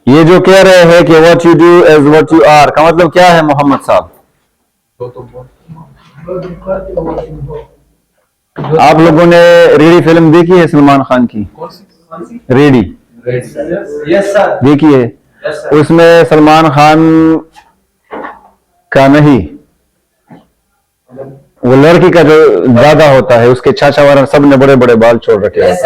ये जो कह रहे हैं कि what you do is what you are, का मतलब क्या है मोहम्मद साहब? आप लोगों ने रेडी फिल्म देखी है सलमान खान की? रेडी देखी है? उसमें सलमान खान का नहीं, वो लड़की का जो दादा होता है, उसके चाचा वाला सब ने बड़े बड़े बाल छोड़ रखे हैं।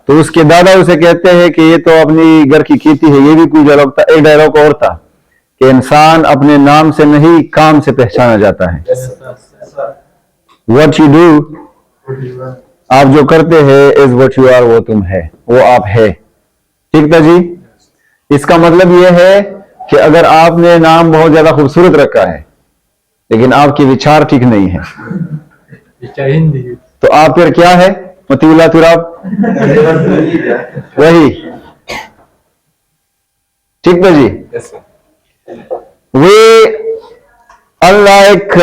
तो उसके दादा उसे कहते हैं कि ये तो अपनी घर की खेती है। ये भी कोई डायलॉग था। एक डायलॉग और था कि इंसान अपने नाम से नहीं काम से पहचाना जाता है। व्हाट यू डू, आप जो करते हैं, इज व्हाट यू आर, वो तुम है, वो आप है। ठीक था जी? इसका मतलब यह है कि अगर आपने नाम बहुत ज्यादा खूबसूरत रखा है लेकिन आपके विचार ठीक नहीं है, तो आप फिर क्या है? मतीउल्लाह तुराब, वही। ठीक है जी? वे unlike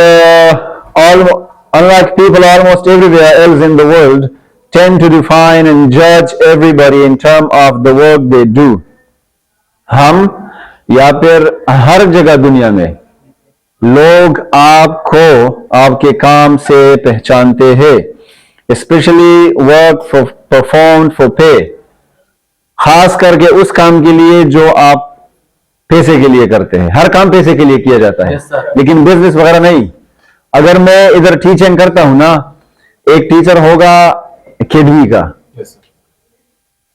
people almost everywhere else in the world tend to define and judge everybody in terms of the work they do. हम या फिर हर जगह दुनिया में लोग आपको आपके काम से पहचानते हैं, specially work for performed for पे, खास करके उस काम के लिए जो आप पैसे के लिए करते हैं। हर काम पैसे के लिए किया जाता है, लेकिन बिजनेस वगैरह नहीं। अगर मैं इधर टीचिंग करता हूं ना, एक टीचर होगा एकेडमी का,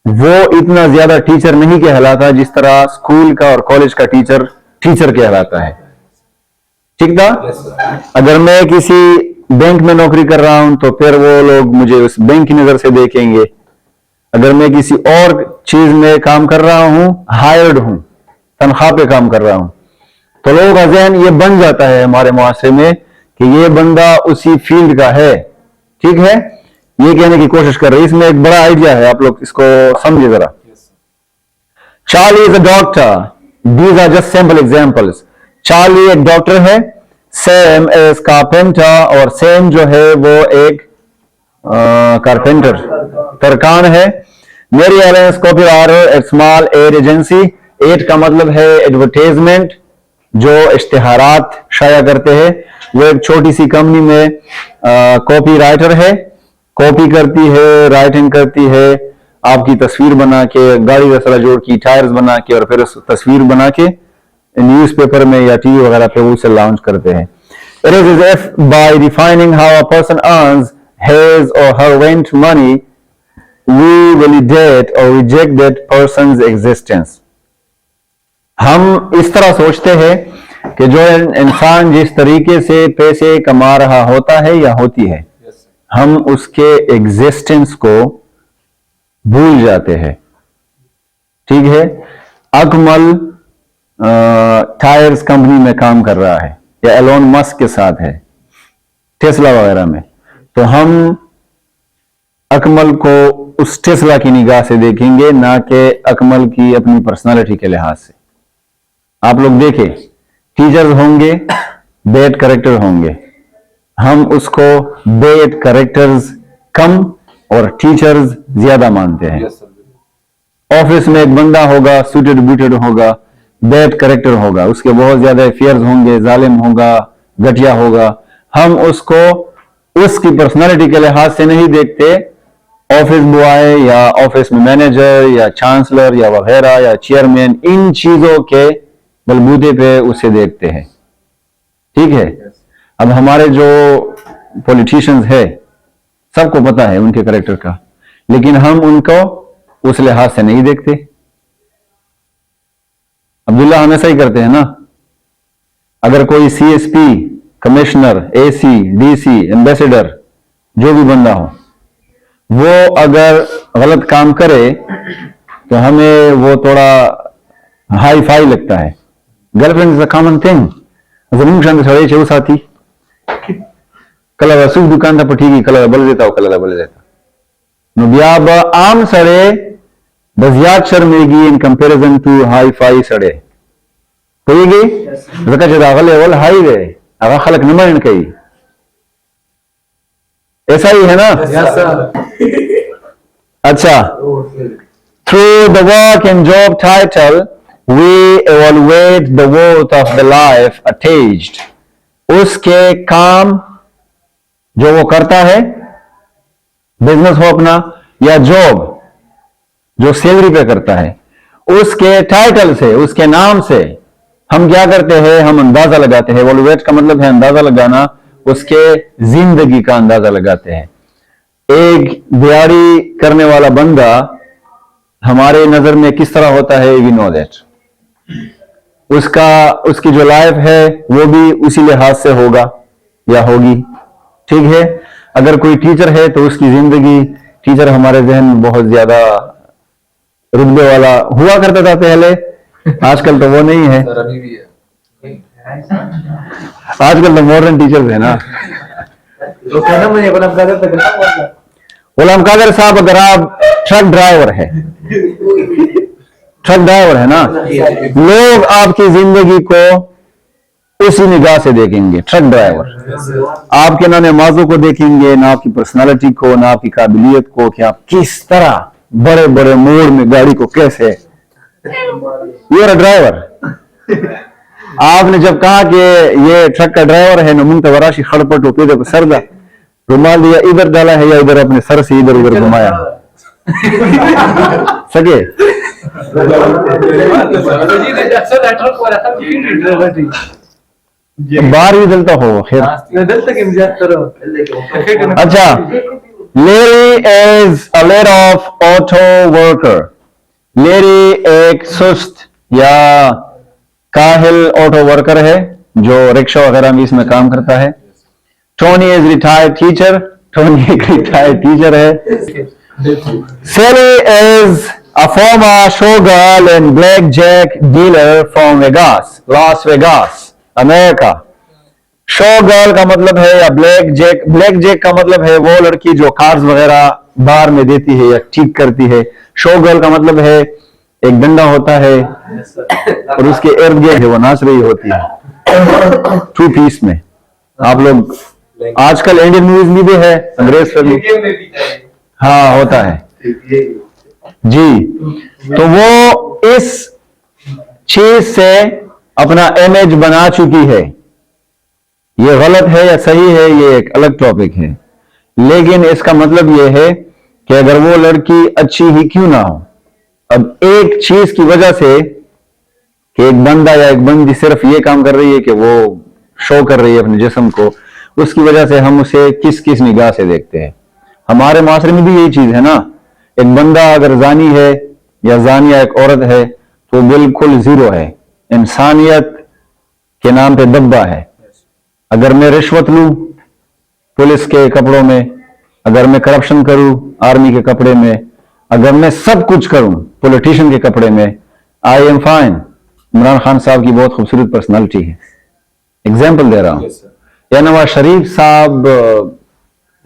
वो इतना ज्यादा टीचर नहीं कहलाता जिस तरह स्कूल का और कॉलेज का टीचर कहलाता है। ठीक था? अगर मैं किसी बैंक में नौकरी कर रहा हूं तो फिर वो लोग मुझे उस बैंक की नजर से देखेंगे। अगर मैं किसी और चीज में काम कर रहा हूं, हायर्ड हूं, तनख्वाह पे काम कर रहा हूं, तो लोगों का ज़हन ये बन जाता है हमारे मुआशरे में कि ये बंदा उसी फील्ड का है। ठीक है? ये कहने की कोशिश कर रहे हैं। इसमें एक बड़ा आइडिया है, आप लोग इसको समझिए जरा। Charlie is a doctor, these are just simple examples. Charlie एक डॉक्टर है, सैम इज कारपेंटर, और सैम जो है वो एक कारपेंटर, तरकान है। Mary Allen's copywriter at small ad agency. Ad का मतलब है एडवर्टाइजमेंट, जो इश्तिहारात शाया करते हैं। वो एक छोटी सी कंपनी में कॉपी राइटर है, कॉपी करती है, राइटिंग करती है, आपकी तस्वीर बना के, गाड़ी रसला जोड़ की टायर्स बना के, और फिर उस तस्वीर बना के न्यूज़पेपर में या टीवी वगैरह पे उसे लॉन्च करते हैं। It is as if by defining how a person earns his or her rent money we validate or reject that person's existence. हम इस तरह सोचते हैं कि जो इंसान जिस तरीके से पैसे कमा रहा होता है या होती है, हम उसके एग्जिस्टेंस को भूल जाते हैं। ठीक है? अकमल टायर्स कंपनी में काम कर रहा है या एलोन मस्क के साथ है, टेस्ला वगैरह में, तो हम अकमल को उस टेस्ला की निगाह से देखेंगे, ना कि अकमल की अपनी पर्सनालिटी के लिहाज से। आप लोग देखें, टीचर्स होंगे, बैड कैरेक्टर होंगे, हम उसको बैड कैरेक्टर्स कम और टीचर्स ज्यादा मानते हैं। ऑफिस में एक बंदा होगा, सूटेड बूटेड होगा, बैड कैरेक्टर होगा, उसके बहुत ज्यादा अफेयर्स होंगे, जालिम होगा, घटिया होगा, हम उसको उसकी पर्सनालिटी के लिहाज से नहीं देखते। ऑफिस बॉय या ऑफिस में मैनेजर या चांसलर या वगैरह या चेयरमैन, इन चीजों के बलबूते पे उसे देखते हैं। ठीक है? अब हमारे जो पॉलिटिशियंस है, सबको पता है उनके कैरेक्टर का, लेकिन हम उनको उस लिहाज से नहीं देखते। अब्दुल्ला हमेशा ही करते हैं ना। अगर कोई CSP, commissioner, AC, DC, ambassador, जो भी बंदा हो, वो अगर गलत काम करे तो हमें वो थोड़ा हाई फाई लगता है। Girlfriend is a common thing. जमीन शांति सड़े छे साथी कलर सुख दुकान था पठी कलर बल देता हो, कलर बल देता ब्याब आम सड़े बजियात शर्मेगी in comparison to hi fi सड़े कहेगी जका जदा लेवल हाई वे अगर खलक नमन कही। ऐसा ही है ना? अच्छा, Through the work and job title, we evaluate the worth of the life attached. उसके काम जो वो करता है, बिजनेस हो अपना या जॉब जो सैलरी पे करता है, उसके टाइटल से, उसके नाम से हम क्या करते हैं, हम अंदाजा लगाते हैं। एवैल्यूएट का मतलब है अंदाजा लगाना, उसके जिंदगी का अंदाजा लगाते हैं। एक दिहाड़ी करने वाला बंदा हमारे नजर में किस तरह होता है, वी नो दैट। उसकी जो लाइफ है वो भी उसी लिहाज से होगा या होगी, ठीक है। अगर कोई टीचर है तो उसकी जिंदगी, टीचर हमारे जहन में बहुत ज्यादा रुतबे वाला हुआ करता था पहले, आजकल तो वो नहीं है। आजकल तो मॉडर्न टीचर्स है ना। गुलाम कादर साहब, अगर आप ट्रक ड्राइवर है ना, लोग आपकी जिंदगी को उसी निगाह से देखेंगे। ट्रक ड्राइवर आपके ना नमाजों को देखेंगे, ना आपकी पर्सनालिटी को, ना आपकी काबिलियत को, कि आप किस तरह बड़े बड़े मोड़ में गाड़ी को कैसे, यू आर अ ड्राइवर। आपने जब कहा कि ये ट्रक का ड्राइवर है, नमुन तवराशी खड़पट हो पे सरदा रुमाल दिया, इधर डाला है या इधर अपने सर से इधर उधर घुमाया सके। बाहर भी दलता हो खैर। अच्छा, Larry is a laid off auto worker. Larry एक सुस्त या काहिल ऑटो वर्कर है जो रिक्शा वगैरह में इसमें काम करता है। Tony is retired teacher. Tony एक रिटायर्ड टीचर है। Sally is a former showgirl and blackjack dealer from Vegas, Las Vegas, America. Showgirl का मतलब है या ब्लैक जैक का मतलब है वो लड़की जो कार्ड्स वगैरह बार में देती है या ठीक करती है। शोगर्ल का मतलब है एक डंडा होता है और उसके इर्द गिर्द वो नाच रही होती है 2 पीस में। आप लोग आजकल इंडियन मूवीज में भी है, अंग्रेज फिल्म, हाँ होता है जी। तो वो इस चीज से अपना इमेज बना चुकी है। ये गलत है या सही है, ये एक अलग टॉपिक है, लेकिन इसका मतलब ये है कि अगर वो लड़की अच्छी ही क्यों ना हो, अब एक चीज की वजह से कि एक बंदा या एक बंदी सिर्फ ये काम कर रही है कि वो शो कर रही है अपने जिस्म को, उसकी वजह से हम उसे किस किस निगाह से देखते हैं। हमारे माशरे में भी यही चीज है ना। एक बंदा अगर जानी है या जानिया एक औरत है तो बिल्कुल जीरो है, इंसानियत के नाम पे दब्बा है। अगर मैं रिश्वत लूं पुलिस के कपड़ों में, अगर मैं करप्शन करूं आर्मी के कपड़े में, अगर मैं सब कुछ करूं पॉलिटिशियन के कपड़े में, I am fine. Imran Khan साहब की बहुत खूबसूरत पर्सनालिटी है, एग्जाम्पल दे रहा हूं। या नवाज शरीफ साहब,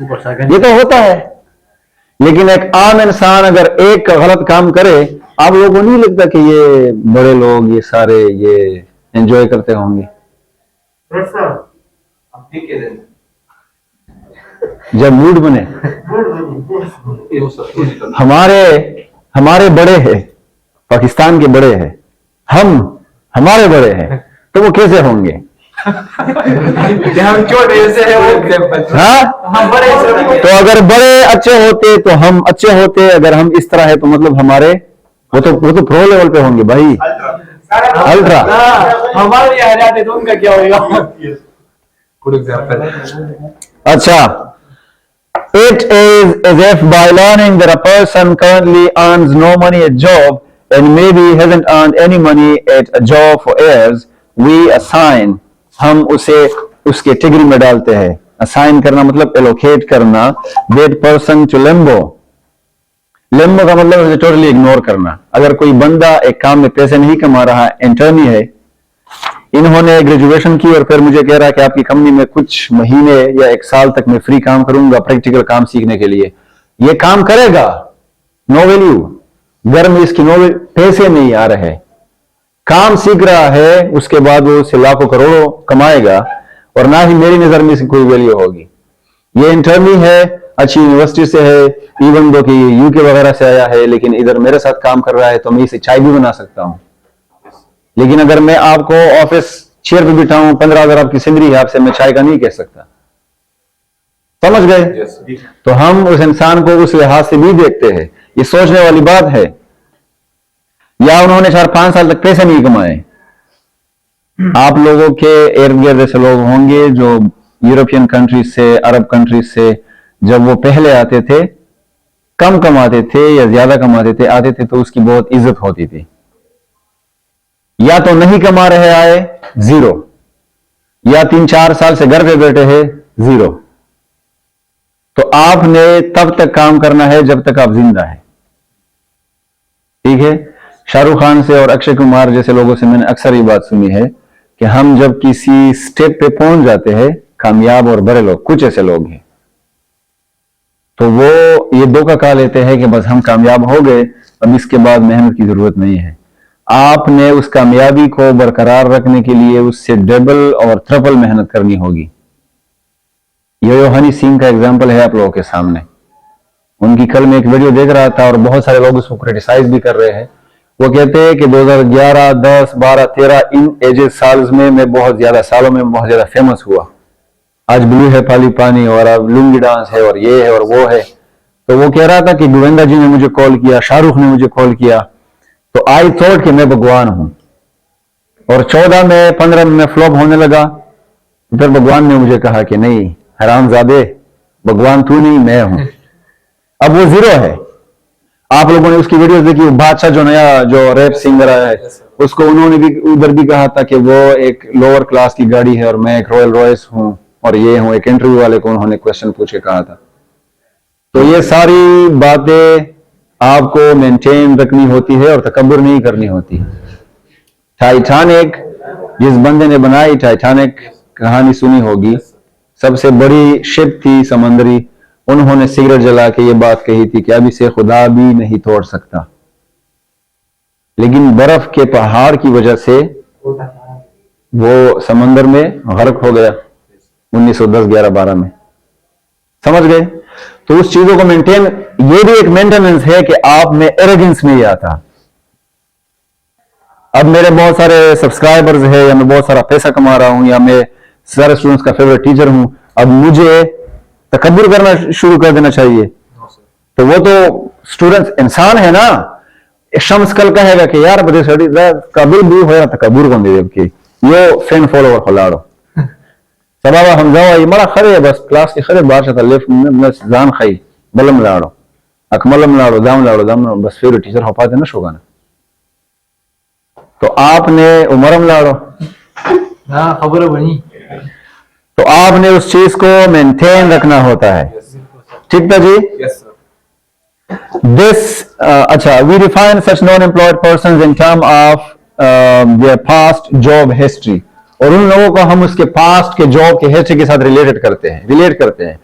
ये तो होता है, लेकिन एक आम इंसान अगर एक गलत काम करे, आप लोगों को नहीं लगता कि ये बड़े लोग ये सारे ये एंजॉय करते होंगे? जब मूड बने। हमारे बड़े हैं, पाकिस्तान के बड़े हैं, हमारे बड़े हैं, तो वो कैसे होंगे? हम छोटे से है वो, हाँ हम बड़े, तो अगर बड़े अच्छे होते तो हम अच्छे होते, अगर हम इस तरह है तो मतलब हमारे वो तो प्रो लेवल पे होंगे भाई, अल्ट्रा। हमारे यहाँ जाते तो उनका क्या होगा? Good example. अच्छा, it is as if by learning that a person currently earns no money at job and maybe hasn't earned any money at a job for years, we assign, हम उसे उसके कैटेगरी में डालते हैं। Assign करना मतलब allocate करना, that person to limbo। Limbo का मतलब है टोटली इग्नोर करना। अगर कोई बंदा एक काम में पैसे नहीं कमा रहा, इंटर्नी है, इन्होंने ग्रेजुएशन की और फिर मुझे कह रहा है कि आपकी कंपनी में कुछ महीने या 1 साल तक मैं फ्री काम करूंगा प्रैक्टिकल काम सीखने के लिए, ये काम करेगा, नो वैल्यू, घर में इसकी नो, पैसे नहीं आ रहे, काम सीख रहा है, उसके बाद वो उससे लाखों करोड़ों कमाएगा और ना ही मेरी नजर में इसकी कोई वैल्यू होगी। ये इंटर्नी है, अच्छी यूनिवर्सिटी से है, इवन दो कि यूके वगैरह से आया है, लेकिन इधर मेरे साथ काम कर रहा है, तो मैं इसे चाय भी बना सकता हूं। लेकिन अगर मैं आपको ऑफिस चेयर पे बिठाऊं, 15,000 आपकी सैलरी है, आपसे मैं चाय का नहीं कह सकता। समझ गए? तो हम उस इंसान को उस लिहाज से भी देखते हैं, ये सोचने वाली बात है। या उन्होंने 4-5 साल तक पैसे नहीं कमाए। आप लोगों के इर्द गिर्द ऐसे लोग होंगे जो यूरोपियन कंट्रीज से, अरब कंट्रीज से, जब वो पहले आते थे, कम कमाते थे या ज्यादा कमाते थे, आते थे तो उसकी बहुत इज्जत होती थी। या तो नहीं कमा रहे आए, जीरो, या 3-4 साल से घर पे बैठे हैं, जीरो। तो आपने तब तक काम करना है जब तक आप जिंदा है। ठीक है? शाहरुख खान से और अक्षय कुमार जैसे लोगों से मैंने अक्सर ये बात सुनी है कि हम जब किसी स्टेप पे पहुंच जाते हैं, कामयाब और बड़े लोग, कुछ ऐसे लोग हैं, तो वो ये धोखा खा लेते हैं कि बस हम कामयाब हो गए, अब इसके बाद मेहनत की जरूरत नहीं है। आपने उस कामयाबी को बरकरार रखने के लिए उससे डबल और ट्रिपल मेहनत करनी होगी। यो हनी सिंह का एग्जाम्पल है आप लोगों के सामने। उनकी कल मैं एक वीडियो देख रहा था और बहुत सारे लोग उसको क्रिटिसाइज भी कर रहे हैं। वो कहते हैं कि 2011, 10, 12, 13 इन एजेस साल्स में मैं बहुत ज्यादा फेमस हुआ। आज ब्लू है पाली पानी और अब लुंगी डांस है और ये है और वो है। तो वो कह रहा था कि गोविंदा जी ने मुझे कॉल किया, शाहरुख ने मुझे कॉल किया, तो आई थॉट कि मैं भगवान हूं। और 14 में 15 में फ्लॉप होने लगा। फिर भगवान ने मुझे कहा कि नहीं हरामजादे, भगवान तू नहीं मैं हूं। अब वो जीरो है। आप लोगों ने उसकी वीडियोस देखी, बादशाह जो नया जो रैप सिंगर आया है, उसको उन्होंने भी उधर भी कहा था कि वो एक लोअर क्लास की गाड़ी है और मैं एक रॉयल रॉयस हूं और ये हूं। एक इंटरव्यू वाले को उन्होंने क्वेश्चन पूछ के कहा था। तो ये सारी बातें आपको मेंटेन रखनी होती है और तकब्बुर नहीं करनी होती। टाइटैनिक जिस बंदे ने बनाई, टाइटैनिक कहानी सुनी होगी, सबसे बड़ी शिप थी समंदरी। उन्होंने सिगरेट जला के ये बात कही थी कि अब इसे खुदा भी नहीं तोड़ सकता, लेकिन बर्फ के पहाड़ की वजह से वो समंदर में गर्क हो गया 1910, 11, 12 में। समझ गए? तो उस चीजों को मेंटेन, ये भी एक मेंटेनेंस है कि आप में एरोगेंस नहीं आता। अब मेरे बहुत सारे सब्सक्राइबर्स है, या मैं बहुत सारा पैसा कमा रहा हूं, या मैं सारे स्टूडेंट्स का फेवरेट टीचर हूं, अब मुझे तकब्बुर करना शुरू कर देना चाहिए? तो वो तो स्टूडेंट्स इंसान है ना। शम्स कल कहेगा कि यार बड़े काबिल भी हो तकब्बुर को दे कि यो फैन फॉलोवर खिलाड़ो सबाबा हम जाओ ये मरा खरे बस क्लास के खरे बार से लिफ्ट में बस जान खाई बलम लाड़ो अकमलम लाड़ो दाम बस फिर टीचर हो पाते ना शोगाना। तो आपने उमरम लाड़ो खबर बनी, तो आपने उस चीज को मेंटेन रखना होता है। ठीक था जी? दिस अच्छा, we define such non employed persons in term of their past job history. और उन लोगों को हम उसके पास्ट के जॉब के हिस्ट्री के साथ रिलेट करते हैं।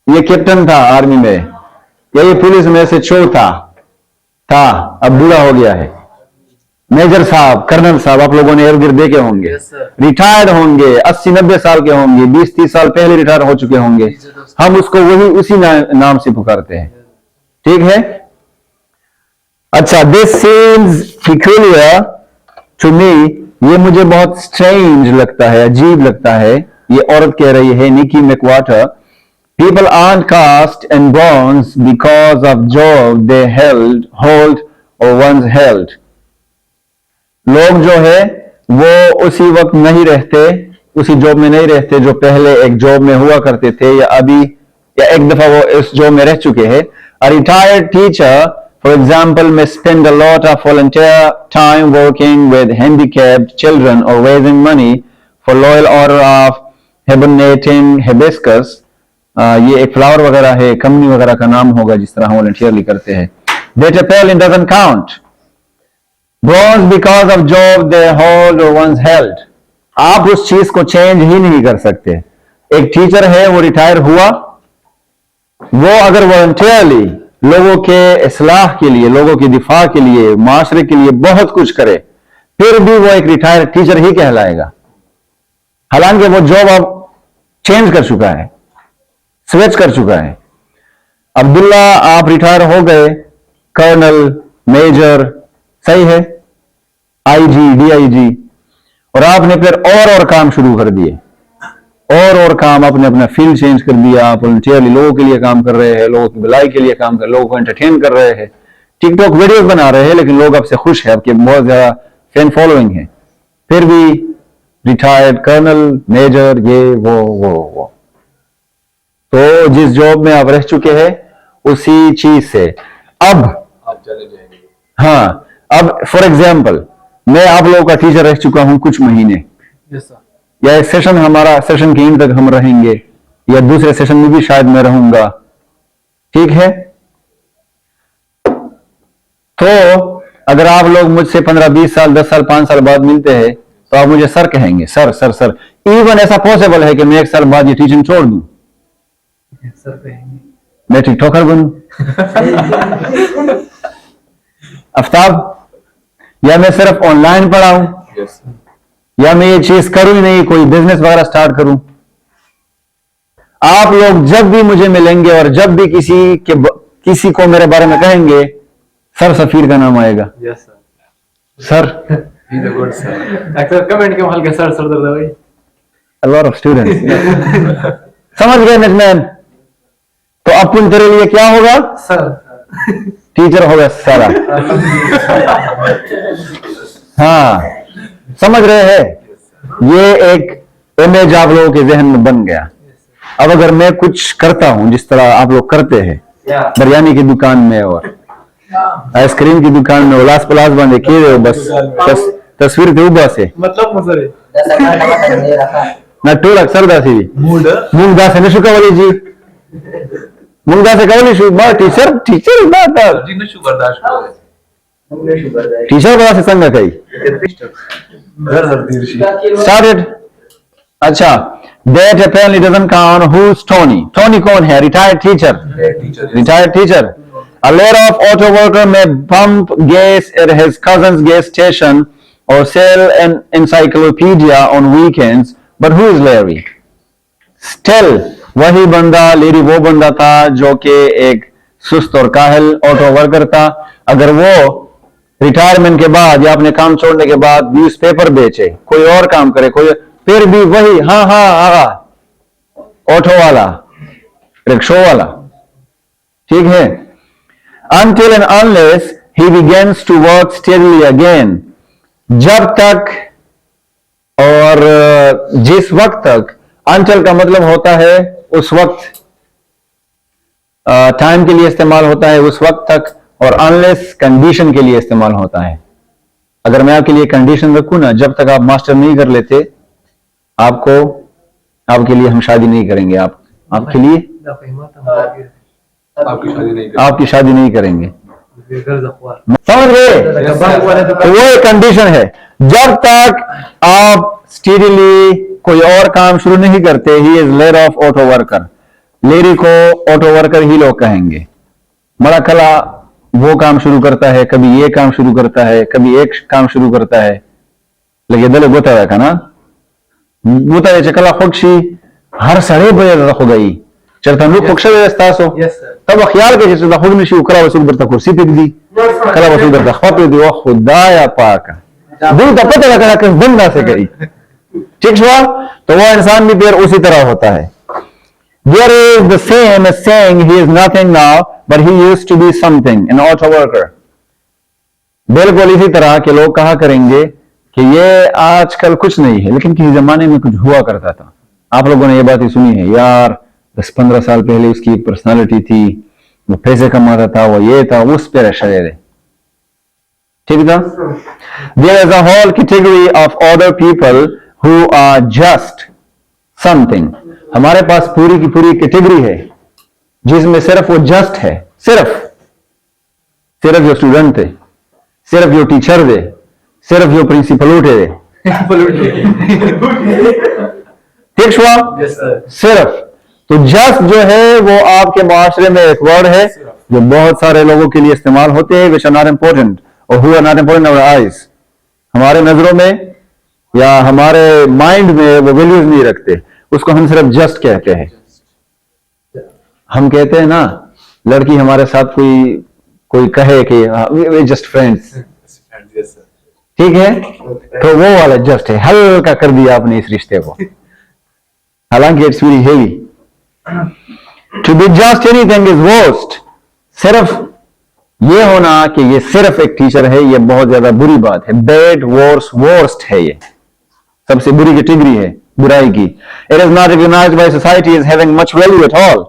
ये कैप्टन था आर्मी में, या ये पुलिस में से चोर था, अब बूढ़ा हो गया है। मेजर साहब, कर्नल साहब, आप लोगों ने इर्द गिर्द देखे होंगे। रिटायर्ड होंगे, 80-90 साल के होंगे, 20-30 साल पहले रिटायर हो चुके होंगे। हम उसको वही उसी नाम से पुकारते हैं। ठीक है? अच्छा, this seems peculiar to me, ये मुझे बहुत स्ट्रेंज लगता है, अजीब लगता है। ये औरत कह रही है, Nikki McWhorter, people aren't cast and born because of job they hold or once held. लोग जो है वो उसी वक्त नहीं रहते, उसी जॉब में नहीं रहते जो पहले एक जॉब में हुआ करते थे, या अभी, या एक दफा वो इस जॉब में रह चुके हैं। A retired teacher, for example, may spend a lot of volunteer time working with handicapped children or raising money for loyal order of hibernating hibiscus. ये एक फ्लावर वगैरह है, कंपनी वगैरह का नाम होगा जिस तरह वॉलंटियरली करते हैं। That apparently doesn't count. Bronze because of job they hold or once held. आप उस चीज को चेंज ही नहीं कर सकते। एक टीचर है, वो रिटायर हुआ, वो अगर वॉलंटियरली लोगों के इस्लाह के लिए, लोगों की दिफा के लिए, माशरे के लिए बहुत कुछ करे, फिर भी वो एक रिटायर्ड टीचर ही कहलाएगा, हालांकि वो जॉब अब चेंज कर चुका है। स्विच कर चुका है। अब्दुल्ला, आप रिटायर हो गए, कर्नल, मेजर, सही है, आईजी, डीआईजी, और आपने फिर और काम शुरू कर दिए, और काम, आपने अपना फील्ड चेंज कर दिया, आप वॉलंटियरली लोगों के लिए काम कर रहे हैं, लोगों की भलाई के लिए काम कर, लोगों को एंटरटेन कर रहे हैं, टिकटॉक वीडियोस बना रहे हैं, लेकिन लोग आपसे खुश हैं, आपके बहुत ज्यादा फैन फॉलोइंग है, फिर भी रिटायर्ड कर्नल, मेजर, ये वो। तो जिस जॉब में आप रह चुके हैं उसी चीज से अब आप चले जाएंगे। हाँ, अब फॉर एग्जाम्पल मैं आप लोगों का टीचर रह चुका हूं कुछ महीने, यस सर। या एक सेशन, हमारा सेशन के एंड तक हम रहेंगे, या दूसरे सेशन में भी शायद मैं रहूंगा, ठीक है। तो अगर आप लोग मुझसे 15-20 साल, 10 साल, 5 साल बाद मिलते हैं तो आप मुझे सर कहेंगे, सर सर सर। इवन ऐसा पॉसिबल है कि मैं 1 साल बाद ये टीचिंग छोड़ दूं, सर कहेंगे, मैं टिकटॉकर बनूं, आफ्ताब, या मैं सिर्फ ऑनलाइन पढ़ाऊं, यस सर। या मैं ये चीज करूं ही नहीं, कोई बिजनेस वगैरह स्टार्ट करूं। आप लोग जब भी मुझे मिलेंगे और जब भी किसी को मेरे बारे में कहेंगे, सर सफीर का नाम आएगा। Yes sir. Sir, he is a good sir. अक्सर कमेंट के हल्के सर सर दर्द भाई। a lot of students समझ गए नजमैन? तो अपन तेरे लिए क्या होगा? सर। टीचर होगा सारा। हाँ, समझ रहे हैं? ये एक इमेज आप लोगों के जहन में बन गया। अब अगर मैं कुछ करता हूं जिस तरह आप लोग करते हैं, बिरयानी की दुकान में और आइसक्रीम की दुकान में उलास पलास बांधे किए हो, बस तस्वीर के उबा से मतलब मसरे ना टोल अक्सर दासी मूंग दास है शुका वाली जी, मूंग दास कवली शु बा टीचर बात जिन शुगर दाश टीचर बड़ा से संग कई started। अच्छा, that apparently doesn't count। Who's Tony? Tony कौन है? Retired teacher। Retired teacher। A layer of auto worker may pump gas at his cousin's gas station or sell an encyclopedia on weekends, but who is Larry? Still, वही बंदा, लेरी वो बंदा था जो कि एक सुस्त और काहिल ऑटो वर्कर था। अगर वो रिटायरमेंट के बाद या अपने काम छोड़ने के बाद न्यूज़पेपर बेचे, कोई और काम करे, कोई फिर भी वही हाँ ऑटो वाला, रिक्शो वाला, ठीक है। Until and unless he begins to work steadily again, जब तक और जिस वक्त तक, until का मतलब होता है उस वक्त, टाइम के लिए इस्तेमाल होता है उस वक्त तक, और अनलेस कंडीशन के लिए इस्तेमाल होता है। अगर मैं आपके लिए कंडीशन रखूं ना, जब तक आप मास्टर नहीं कर लेते, आपके लिए हम शादी नहीं करेंगे, आपके लिए आपकी शादी नहीं करेंगे, समझ गए? तो वो एक कंडीशन है, जब तक आप स्टीडीली कोई और काम शुरू नहीं करते। He is layer of auto worker. Larry को ऑटो वर्कर ही लोग कहेंगे। बड़ा कला वो काम शुरू करता है, कभी ये काम शुरू करता है, कभी एक काम शुरू करता है, लेकिन दले गोता है ना गोता है कला खुशी हर सड़े बजे हो गई चलता नु खुक्षा व्यवस्था सो तब ख्याल के जैसे खुद में शी कला वसूल करता कुर्सी पे दी कला वसूल करता खपे दी वो खुदाया पाक दिल का पता लगा कि बंदा से करी, ठीक हुआ? तो वो इंसान भी फिर उसी तरह होता है। There is the same as saying he is nothing now, but he used to be something, an auto worker. बिल्कुल इसी तरह के लोग कहा करेंगे कि ये आजकल कुछ नहीं है, लेकिन किसी जमाने में कुछ हुआ करता था। आप लोगों ने ये बात ही सुनी है, यार 10-15 साल पहले उसकी पर्सनालिटी थी, वो पैसे कमाता था, वो ये था, उस पर शरीर है, ठीक था? There is a whole category of other people who are just something. हमारे पास पूरी की पूरी कैटेगरी है जिसमें सिर्फ वो जस्ट है, सिर्फ जो स्टूडेंट थे, सिर्फ जो टीचर थे, सिर्फ जो प्रिंसिपल उठे थे, ठीक हुआ? सिर्फ तो जस्ट जो है वो आपके माशरे में एक वर्ड है जो बहुत सारे लोगों के लिए इस्तेमाल होते हैं, which are not important or who are not important in our eyes. हमारे नजरों में या हमारे माइंड में वो वैल्यूज नहीं रखते, उसको हम सिर्फ जस्ट कहते हैं। हम कहते हैं ना, लड़की हमारे साथ कोई कहे कि वे जस्ट फ्रेंड्स, Yes, sir. ठीक है, तो वो वाला जस्ट है, हल्का कर दिया आपने इस रिश्ते को, हालांकि it's very heavy. To be just anything is worst. सिर्फ ये होना कि ये सिर्फ एक टीचर है, ये बहुत ज्यादा बुरी बात है। बैड, वर्स, वर्स्ट है, ये सबसे बुरी कैटेगरी है बुराई की। It is not recognised by society as having much value at all,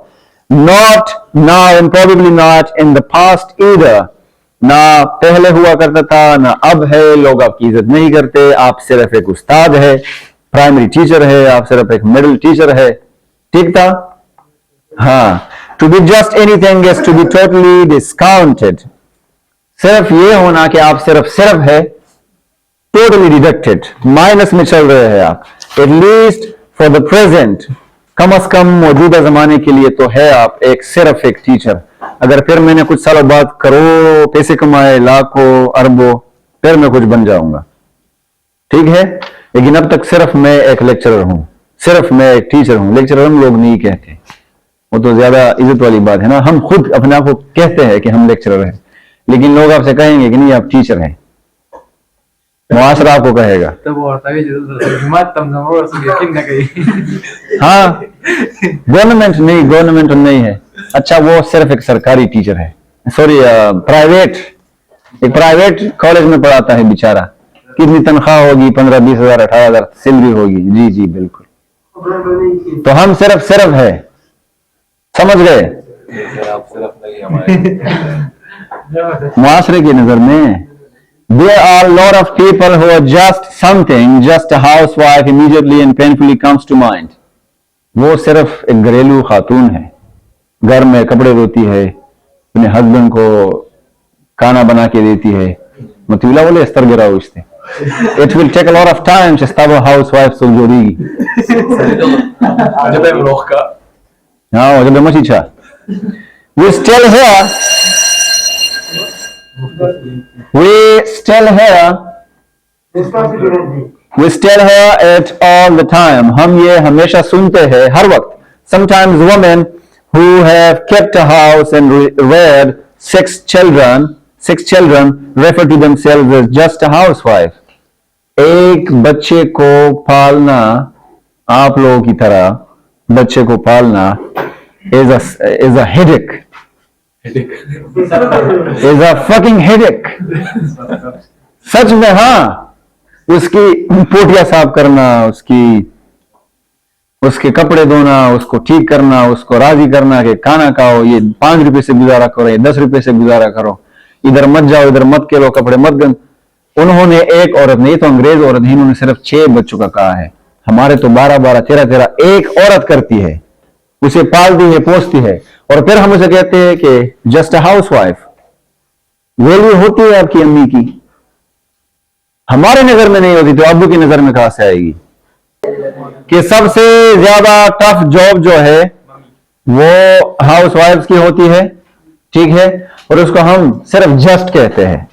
not now and probably not in the past either. ना पहले हुआ करता था, ना अब है। लोग आपकी इज्जत नहीं करते। आप सिर्फ एक उस्ताद है, प्राइमरी टीचर है, आप सिर्फ एक मिडिल टीचर है, ठीक था? हाँ, to be just anything is to be totally discounted. सिर्फ ये होना कि आप सिर्फ है, टोटली डिडक्टेड, माइनस में चल रहे हैं आप, एटलीस्ट फॉर द प्रेजेंट, कम अज कम मौजूदा जमाने के लिए तो है आप सिर्फ एक टीचर। अगर फिर मैंने कुछ सालों बाद करोड़ों पैसे कमाए, लाखों अरबों, फिर मैं कुछ बन जाऊंगा, ठीक है? लेकिन अब तक सिर्फ मैं एक लेक्चरर हूं, सिर्फ मैं एक टीचर हूं। लेक्चरर हम लोग नहीं कहते, वो तो ज्यादा इज्जत वाली बात है ना। हम खुद अपने आप को कहते हैं कि हम लेक्चरर हैं, लेकिन लोग आपसे कहेंगे कि नहीं आप टीचर हैं, मुआशरा आपको कहेगा। तब वो होता है हाँ, गवर्नमेंट नहीं है। अच्छा, वो सिर्फ एक सरकारी टीचर है, सॉरी एक प्राइवेट कॉलेज में पढ़ाता है बेचारा। कितनी तनख्वाह होगी? 15-20 हजार, 18 हजार सैलरी होगी। जी जी बिल्कुल। तो हम सिर्फ है, समझ गए? आप सिर्फ नहीं हमारे मुआशरे की नजर में there are a lot of people who are just something, just a housewife immediately and painfully comes to mind. वो सिर्फ एक घरेलू खातून है, घर में कपड़े धोती है, अपने हस्बैंड को खाना बना के देती है। मतुला बोले अस्तर गिराओ इससे, it will take a lot of time जब हाउसवाइफ सब जोड़ेगी। जब हम लोग का हाँ, जब मची छा we still here at all the time. हम ये हमेशा सुनते हैं, हर वक्त। Sometimes women who have kept a house and reared six children refer to themselves as just a housewife. एक बच्चे को पालना, आप लोगों की तरह बच्चे को पालना is a headache. is a fucking headache. सच में। हाँ, उसकी पोटिया साफ करना, उसके कपड़े धोना, उसको ठीक करना, उसको राजी करना कि खाना खाओ, ये 5 रुपए से गुजारा करो, ये 10 रुपए से गुजारा करो, इधर मत जाओ, इधर मत खेलो, कपड़े मत गंद। उन्होंने एक औरत नहीं, तो अंग्रेज औरत ही, उन्होंने सिर्फ 6 बच्चों का कहा है। हमारे तो 12-12, 13-13 एक औरत करती है, उसे पालती है, पोसती है, और फिर हम उसे कहते हैं कि जस्ट अ हाउसवाइफ। वैल्यू होती है आपकी अम्मी की, हमारे नजर में नहीं होती, तो अब्बू की नजर में कहां से आएगी? कि सबसे ज्यादा टफ जॉब जो है वो हाउसवाइफ्स की होती है, ठीक है? और उसको हम सिर्फ जस्ट कहते हैं।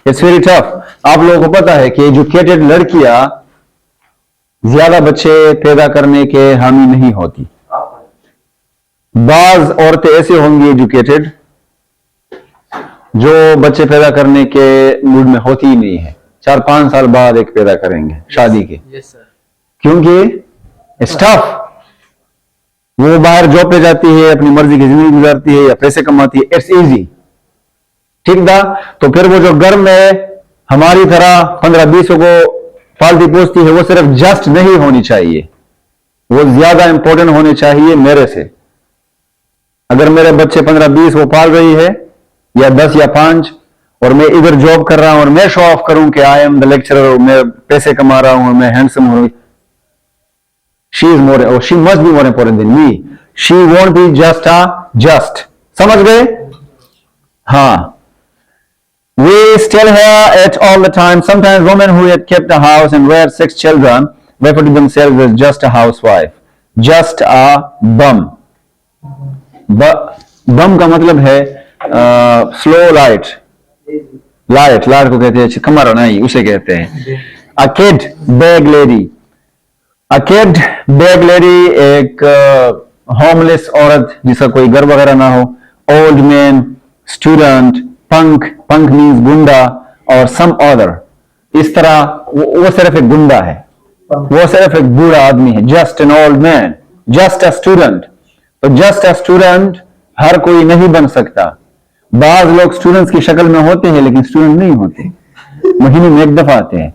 It's very tough. आप लोगों को पता है कि एजुकेटेड लड़कियां ज्यादा बच्चे पैदा करने के हामी नहीं होती। बाज औरतें ऐसी होंगी एजुकेटेड जो बच्चे पैदा करने के मूड में होती ही नहीं है, 4-5 साल बाद एक पैदा करेंगे शादी के। Yes sir. क्योंकि स्टफ, वो बाहर जॉब पे जाती है, अपनी मर्जी की जिंदगी गुजारती है या पैसे कमाती है, इट्स इजी, ठीक था? तो फिर वो जो घर में हमारी तरह 15-20 को पालती पोसती है, वो सिर्फ जस्ट नहीं होनी चाहिए, वो ज्यादा इंपॉर्टेंट होने चाहिए मेरे से। अगर मेरे बच्चे 15-20 को पाल रही है, या 10 या 5, और मैं इधर जॉब कर रहा हूं और मैं शो ऑफ करूं कि आई एम द लेक्चरर, मैं पैसे कमा रहा हूं, मैं हैंडसम हूं, शी इज मोर, और she must be more important than me. She won't be just, समझ गए? हाँ। We still hear it all the time. Sometimes women who had kept a house and reared 6 children refer to themselves as just a housewife, just a bum. बम का मतलब है slow light को कहते हैं, कमर नहीं, उसे कहते हैं। A kid bag lady एक होमलेस औरत जिसका कोई घर वगैरह ना हो, ओल्ड मैन, स्टूडेंट, पंक मीन्स गुंडा, और सम अदर। इस तरह वो सिर्फ एक गुंडा है, वो सिर्फ एक बूढ़ा आदमी है। Just an old man, just a student. तो जस्ट अ स्टूडेंट हर कोई नहीं बन सकता। बाज लोग स्टूडेंट्स की शक्ल में होते हैं लेकिन स्टूडेंट नहीं होते, महीने में एक दफा आते हैं।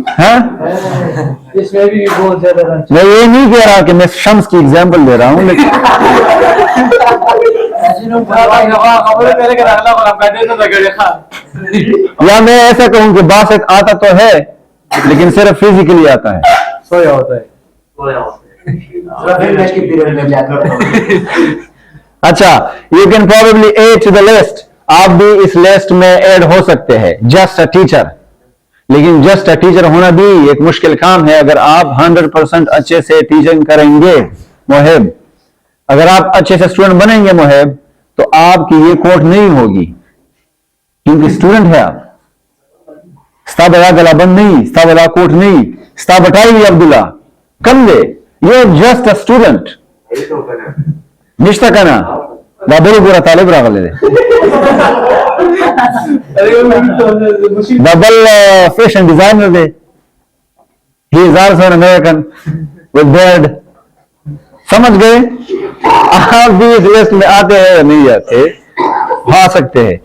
हाँ? इसमें भी बहुत ज्यादा मैं ये नहीं कह रहा कि मैं शम्स की एग्जाम्पल दे रहा हूं, लेकिन या मैं ऐसा कहूं कि बासत आता तो है लेकिन सिर्फ फिजिकली आता है। सोया होता है। अच्छा, you can probably add to the list. आप भी इस लिस्ट में ऐड हो सकते हैं, जस्ट अ टीचर। लेकिन जस्ट अ टीचर होना भी एक मुश्किल काम है। अगर आप 100% अच्छे से टीचिंग करेंगे मोहिब, अगर आप अच्छे से स्टूडेंट बनेंगे मोहिब, तो आपकी ये कोट नहीं होगी, क्योंकि स्टूडेंट है आप। स्ताबला गलाबंद नहीं, स्ताबला कोट नहीं, स्ताबटाई अब्दुल्ला कम दे, यू जस्ट अ स्टूडेंट। निश्ता कना दाबरू पूरा तालिब रागले दे डबल फैशन डिजाइनर दे, he is also an American with beard. समझ गए? आप भी इस लिस्ट में आते हैं या नहीं आते? आ सकते हैं।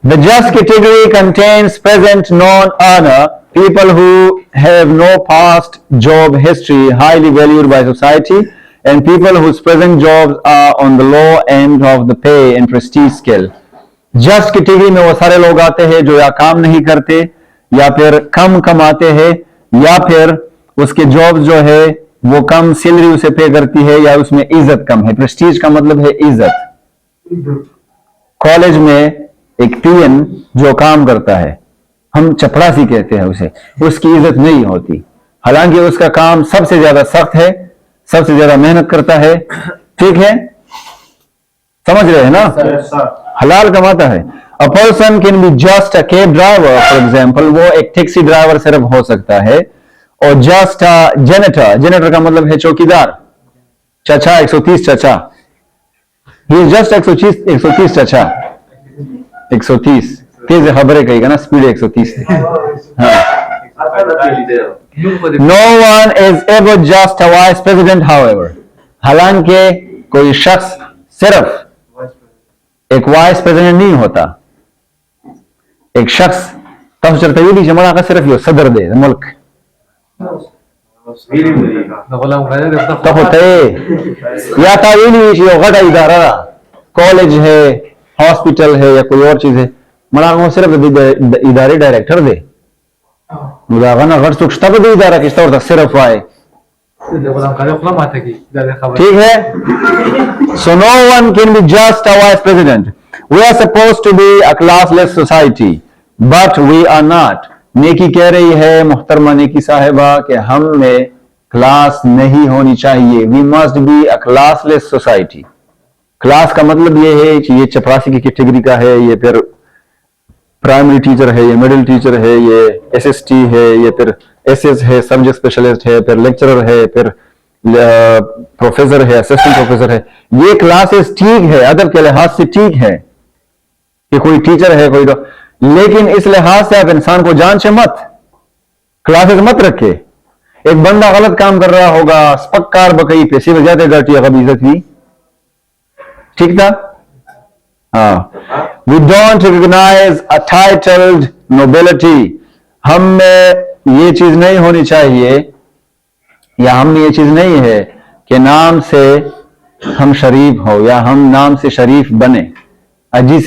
The just category contains present non-earner, people who have no past job history, highly valued by society, and people whose present jobs are on the low end of the pay and prestige scale. Just category में वो सारे लोग आते हैं जो या काम नहीं करते, या फिर कम कमाते हैं, या फिर उसके जॉब जो है वो कम सैलरी उसे पे करती है, या उसमें इज्जत कम है। प्रेस्टीज का मतलब है इज्जत। कॉलेज में एक पीएन जो काम करता है, हम चपरासी कहते हैं उसे, उसकी इज्जत नहीं होती, हालांकि उसका काम सबसे ज्यादा सख्त है, सबसे ज्यादा मेहनत करता है। ठीक है, समझ रहे हैं ना? हलाल कमाता है। A person can be just a cab driver for example, वो एक टैक्सी ड्राइवर सिर्फ हो सकता है। और जस्ट अ जेनेटर, जेनेटर का मतलब है चौकीदार, चचा 130 चचा, ही जस्ट 130 चचा, 130 तेज खबरें कहेगा ना, स्पीड 130 थी। No one is ever just a vice president however, हालांकि कोई शख्स सिर्फ एक वाइस प्रेसिडेंट नहीं होता। एक शख्स तब चलता जमा का सिर्फ यो सदर दे मुल्क तब होते या तावीली गड़ा इदारा, कॉलेज है, हॉस्पिटल है, या कोई और चीज है, मना को सिर्फ इदारे डायरेक्टर दे मुदागना गढ़ सुखता बदे इदारा किस्ता और सिर्फ आए। ठीक है? So no one can be just a vice president. We are supposed to be a classless society but we are not. नेकी कह रही है मुहतरमा नेकी साहिबा कि हम में क्लास नहीं होनी चाहिए। We must be a classless society. Class का मतलब ये है कि ये चपरासी की कैटेगरी का है, ये फिर प्राइमरी टीचर है, ये मिडिल टीचर है, ये एसएसटी है, ये फिर एसएस है, सब्जेक्ट स्पेशलिस्ट है, फिर लेक्चरर है, फिर प्रोफेसर है, असिस्टेंट प्रोफेसर है। ये क्लासेस ठीक है, अदब के लिहाज से ठीक है कि कोई टीचर है कोई, लेकिन इस लिहाज से आप इंसान को जांचे मत, क्लासेस मत रखे। एक बंदा गलत काम कर रहा होगा, स्पक्कार बकई पैसे बजाते डरती है, कभी इज्जत की, ठीक था? हाँ। We don't recognise a titled nobility. हम में ये चीज नहीं होनी चाहिए, या हम में ये चीज नहीं है कि नाम से हम शरीफ हो, या हम नाम से शरीफ बने। अजी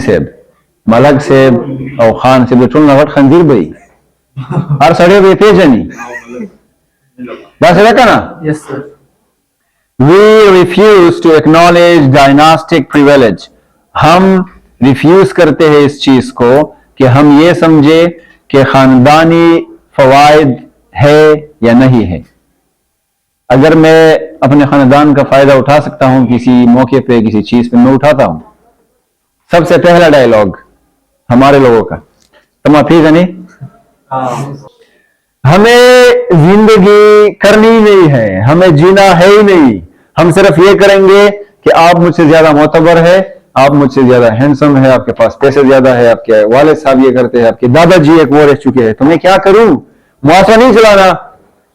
सेब, मलक सेब और खान सेब चुन नगट खंजीर भाई हर सड़े हुए तेजनी बस रखा ना। Yes sir. We refuse to acknowledge dynastic privilege. हम रिफ्यूज करते हैं इस चीज को कि हम ये समझे कि खानदानी फवायद है या नहीं है। अगर मैं अपने खानदान का फायदा उठा सकता हूं किसी मौके पे, किसी चीज पे, मैं उठाता हूं। सबसे पहला डायलॉग हमारे लोगों का, तुम अफीज नहीं, हमें जिंदगी करनी नहीं है, हमें जीना है ही नहीं। हम सिर्फ ये करेंगे कि आप मुझसे ज्यादा मोतबर है, आप मुझसे ज्यादा हैंडसम है, आपके पास पैसे ज्यादा है, आपके वालिद साहब ये करते हैं, आपके दादाजी एक वो रह चुके हैं, तो मैं क्या करूं? मुआशरा नहीं चलाना।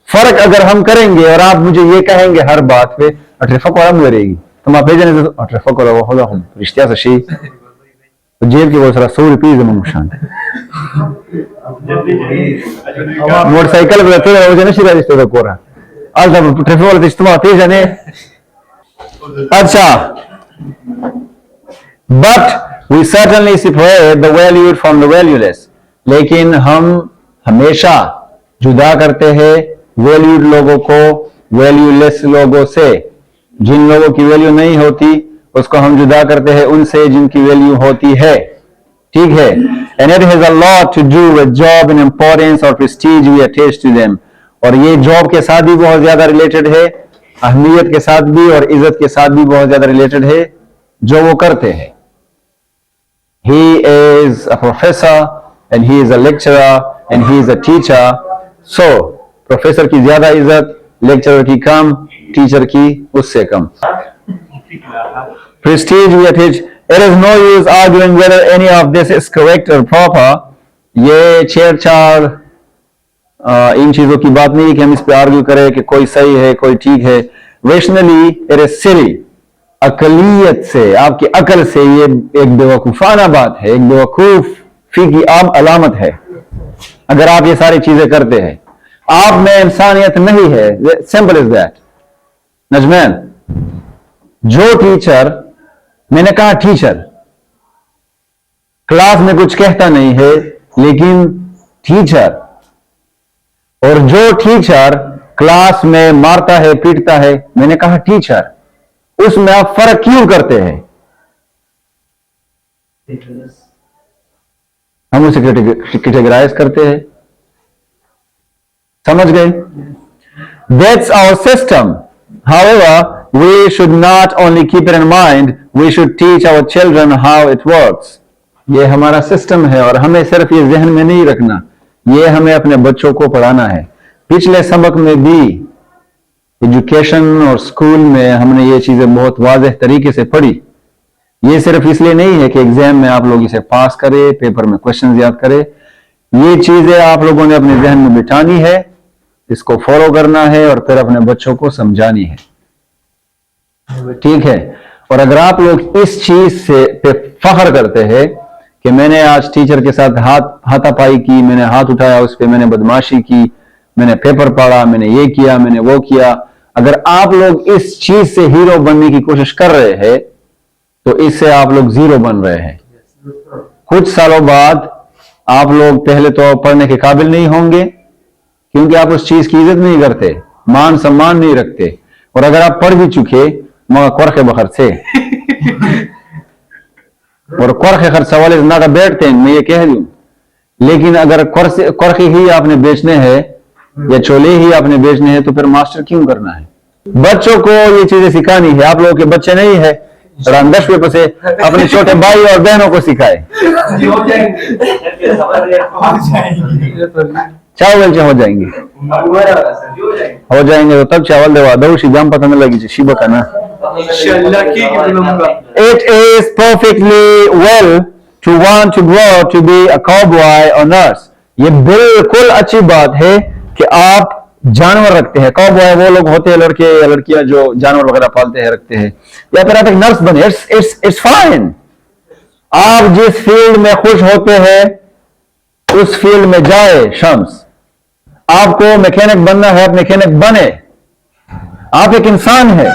फर्क अगर हम करेंगे और आप मुझे ये कहेंगे हर बात पे अटरफक वाला मरेगी, तो आप भेजने से अटरफक वाला होगा हम रिश्तिया से शी तो जेब की बहुत सारा 100 रुपये जमान मोटरसाइकिल पे रहते हो जाने शिरा रिश्ते को रहा आज तब ट्रैफिक वाले इस्तेमाल आते जाने। अच्छा, but we certainly separate the valued from the valueless, लेकिन हम हमेशा जुदा करते हैं वैल्यूड लोगों को वैल्यूलेस लोगों से। जिन लोगों की वैल्यू नहीं होती उसको हम जुदा करते हैं उनसे जिनकी वैल्यू होती है। ठीक है, and it has a lot to do with job and importance or prestige we attach to them, और ये जॉब के साथ भी बहुत ज्यादा रिलेटेड है, अहमियत के साथ भी और इज्जत के साथ भी बहुत ज्यादा रिलेटेड है जो वो करते हैं। He is a professor and he is a lecturer and he is a teacher, so professor की ज्यादा इज्जत, लेक्चरर की कम, टीचर की उससे कम। Prestige we attach, it is no use arguing whether any of this is correct or proper। ये छेड़छाड़ इन चीजों की बात नहीं कि हम इस पे आर्ग्यू करें कि कोई सही है कोई ठीक है। रेशनली इट इज सिली, अकलियत से, आपकी अकल से ये एक बेवकूफाना बात है, एक बेवकूफी की आम अलामत है अगर आप ये सारी चीजें करते हैं। आप में इंसानियत नहीं है, सिंपल इज दैट। नजमैन, जो टीचर, मैंने कहा टीचर क्लास में कुछ कहता नहीं है लेकिन टीचर, और जो टीचर क्लास में मारता है पीटता है, मैंने कहा टीचर, उसमें आप फर्क क्यों करते हैं? हम उसे कैटेगराइज करते हैं, समझ गए? That's our system. However we should not only keep it in mind, we should teach our children how it works। ये हमारा सिस्टम है और हमें सिर्फ ये जहन में नहीं रखना, ये हमें अपने बच्चों को पढ़ाना है। पिछले सबक में भी एजुकेशन और स्कूल में हमने ये चीजें बहुत वाज़ेह तरीके से पढ़ी। ये सिर्फ इसलिए नहीं है कि एग्जाम में आप लोग इसे पास करें, पेपर में क्वेश्चन याद करें। ये चीजें आप लोगों ने अपने जहन में बिठानी है, इसको फॉलो करना है और फिर अपने बच्चों को समझानी है। ठीक है, और अगर आप लोग इस चीज से पे फख्र करते हैं कि मैंने आज टीचर के साथ हाथापाई की, मैंने हाथ उठाया उस पर, मैंने बदमाशी की, मैंने पेपर पढ़ा, मैंने ये किया, मैंने वो किया, अगर आप लोग इस चीज से हीरो बनने की कोशिश कर रहे हैं तो इससे आप लोग जीरो बन रहे हैं। कुछ सालों बाद आप लोग पहले तो पढ़ने के काबिल नहीं होंगे क्योंकि आप उस चीज की इज्जत नहीं करते, मान सम्मान नहीं रखते, और अगर आप पढ़ भी चुके मगर कुरखे बखर से और कुरखे खर्च सवाल ना का बैठते हैं, मैं ये कह दूं। लेकिन अगर कुरखे ही आपने बेचने हैं या छोले ही आपने बेचने हैं तो फिर मास्टर क्यों करना है? बच्चों को ये चीजें सिखानी है। आप लोगों के बच्चे नहीं है, रामदश पे से अपने छोटे भाई और बहनों को सिखाए। चावल हो जाएंगे तो तब चावल देवा दो शी जाम पता नहीं लगी शिबा का ना। It is perfectly well to want to grow to be a cowboy or nurse। ये बिल्कुल अच्छी बात है कि आप जानवर रखते हैं। कॉबॉय वो लोग होते हैं, लड़के या लड़कियां जो जानवर वगैरह पालते हैं, रखते हैं, या फिर आप एक नर्स बने, इट्स फाइन। आप जिस फील्ड में खुश होते हैं उस फील्ड में जाए। शम्स, आपको मैकेनिक बनना है, आप मैकेनिक बने। आप एक इंसान है।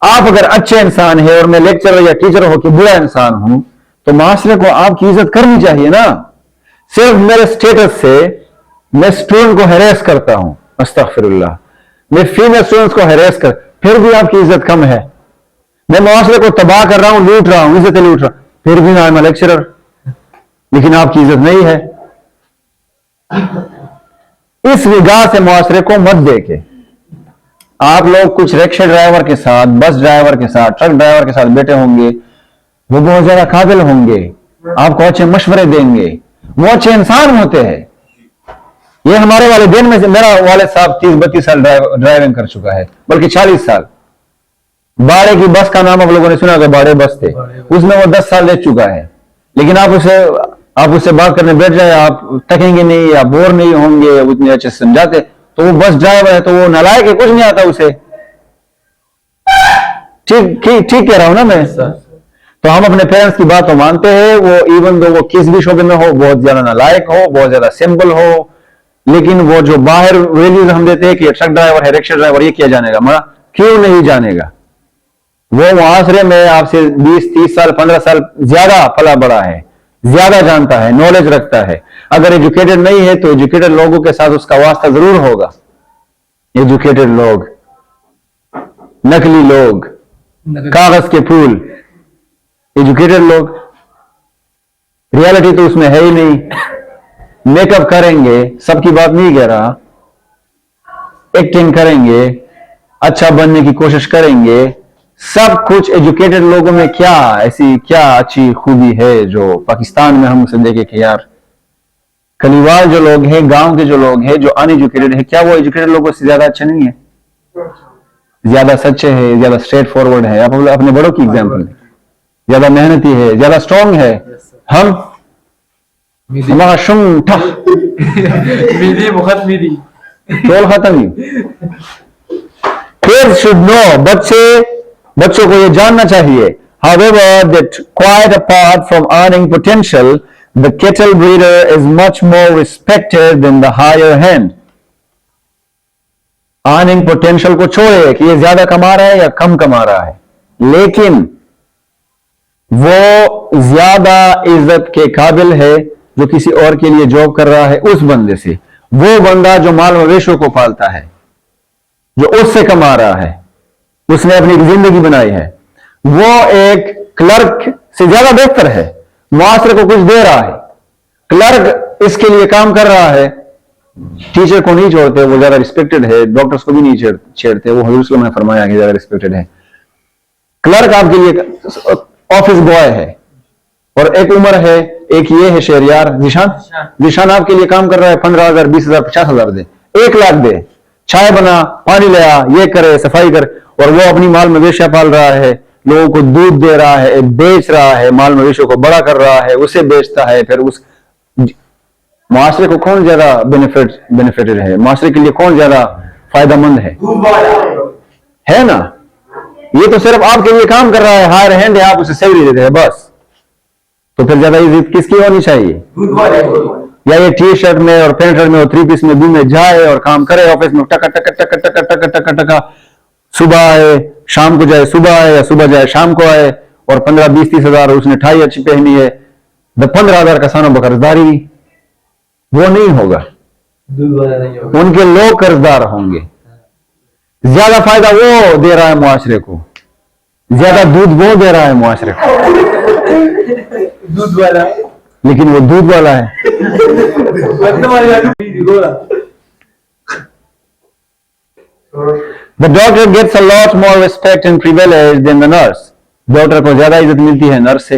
आप अगर अच्छे इंसान है और मैं लेक्चरर या टीचर हो कि बुरा इंसान हूं तो मास्टर को आपकी इज्जत करनी चाहिए ना। सिर्फ मेरे स्टेटस से मैं स्टूडेंट को हैरेस करता हूं, अस्तगफिरुल्लाह, मैं फीमेल स्टूडेंट्स को हैरेस कर, फिर भी आपकी इज्जत कम है। मैं माशरे को तबाह कर रहा हूं, लूट रहा हूं, इज्जत लूट रहा हूं, फिर भी मैं लेक्चरर, लेकिन आपकी इज्जत नहीं है। इस निगाह से माशरे को मत देखे। आप लोग कुछ रिक्शा ड्राइवर के साथ, बस ड्राइवर के साथ, ट्रक ड्राइवर के साथ बैठे होंगे, वो बहुत ज्यादा काबिल होंगे, आपको अच्छे मशवरे देंगे, वो अच्छे इंसान होते हैं, ये हमारे वालिदैन में से, मेरा वालिद साहब 30-32 साल ड्राइविंग कर चुका है, बल्कि 40 साल। बाड़े की बस का नाम आप लोगों ने सुना होगा, बाड़े बस थे, उसमें वो 10 साल ले चुका है। लेकिन आप उससे बात करने बैठ जाए, आप थकेंगे नहीं, आप बोर नहीं होंगे, उतने अच्छे से समझाते। तो वो बस ड्राइवर है, तो वो नालायक है, कुछ नहीं आता उसे। ठीक कह रहा हूं ना मैं? तो हम अपने पेरेंट्स की बात तो मानते हैं, वो इवन दो वो किस भी शोबे में हो, बहुत ज्यादा नालायक हो, बहुत ज्यादा सिंपल हो, लेकिन वो जो बाहर वैल्यूज हम देते हैं कि ट्रक ड्राइवर है, रिक्शा ड्राइवर, ये किया जानेगा, मगर क्यों नहीं जानेगा? वो मुआशरे में आपसे 20-30 साल 15 साल ज्यादा पला बड़ा है, ज्यादा जानता है, नॉलेज रखता है। अगर एजुकेटेड नहीं है तो एजुकेटेड लोगों के साथ उसका वास्ता जरूर होगा। एजुकेटेड लोग, नकली लोग, कागज के फूल, एजुकेटेड लोग, रियलिटी तो उसमें है ही नहीं। मेकअप करेंगे, सबकी बात नहीं कह रहा, एक्टिंग करेंगे, अच्छा बनने की कोशिश करेंगे, सब कुछ। एजुकेटेड लोगों में क्या ऐसी क्या अच्छी खूबी है जो पाकिस्तान में हम उसे देखे कि यार कलीवाल जो लोग हैं, गांव के जो लोग हैं, जो अनएजुकेटेड है, क्या वो एजुकेटेड लोगों से ज्यादा अच्छे नहीं है? ज्यादा सच्चे है, ज्यादा स्ट्रेट फॉरवर्ड है। आप अपने बड़ों की एग्जाम्पल, ज्यादा मेहनती है, ज्यादा स्ट्रांग है। हम हमारा शुम ठा मीदी मुखत मीदी टोल खत्म ही। Kids should know, बच्चों को ये जानना चाहिए। However, that quite apart from earning potential, the cattle breeder is much more respected than the higher hand. Earning potential को छोड़े कि ये ज्यादा कमा रहा है या कम कमा रहा है, लेकिन वो ज्यादा इज्जत के काबिल है जो किसी और के लिए जॉब कर रहा है उस बंदे से। वो बंदा जो माल मवेशियों को पालता है, जो उससे कमा रहा है, उसने अपनी जिंदगी बनाई है, वो एक क्लर्क से ज्यादा बेहतर है, मुआशरे को कुछ दे रहा है। क्लर्क इसके लिए काम कर रहा है, टीचर को नहीं छोड़ते, वो ज्यादा रिस्पेक्टेड है, डॉक्टर्स को भी नहीं छेड़ते, वो हजूर सल्लल्लाहु अलैहि वसल्लम ने फरमाया कि ज्यादा रिस्पेक्टेड है। क्लर्क आपके लिए ऑफिस बॉय है, और एक उम्र है, एक ये है शहरियार जिशान आपके लिए काम कर रहा है, 15,000 20,000 50,000 दे, 1 लाख दे, चाय बना, पानी ले आ, ये करे, सफाई कर, और वो अपनी माल मवेशियां पाल रहा है, लोगों को दूध दे रहा है, बेच रहा है, माल मवेशियों को बड़ा कर रहा है, उसे बेचता है। फिर उस मुआशरे को कौन ज्यादा बेनिफिटेड है? मुआशरे के लिए कौन ज्यादा फायदेमंद है ना? ये तो सिर्फ आपके लिए काम कर रहा है, हायर हैंड है, आप उसे सैलरी देते हैं बस। तो फिर ज्यादा इज्जत किसकी होनी चाहिए? या ये टी शर्ट में और पैंट शर्ट में और 3 पीस में भी में जाए और काम करे ऑफिस में, टका टका टका टका टका टका टका, सुबह आए शाम को जाए, सुबह आए या सुबह जाए शाम को आए, और 15-20-30 हजार उसने टाई अच्छी पहनी है, 15,000 का सानो बकरदारी, वो नहीं होगा। उनके लोग कर्जदार होंगे। ज्यादा फायदा वो दे रहा है मुआशरे को, ज्यादा दूध वो दे रहा है मुआशरे को, दूध वाला, लेकिन वो दूध वाला है। The doctor gets a lot more respect and privilege than the nurse. Doctor को ज्यादा इज्जत मिलती है नर्स से,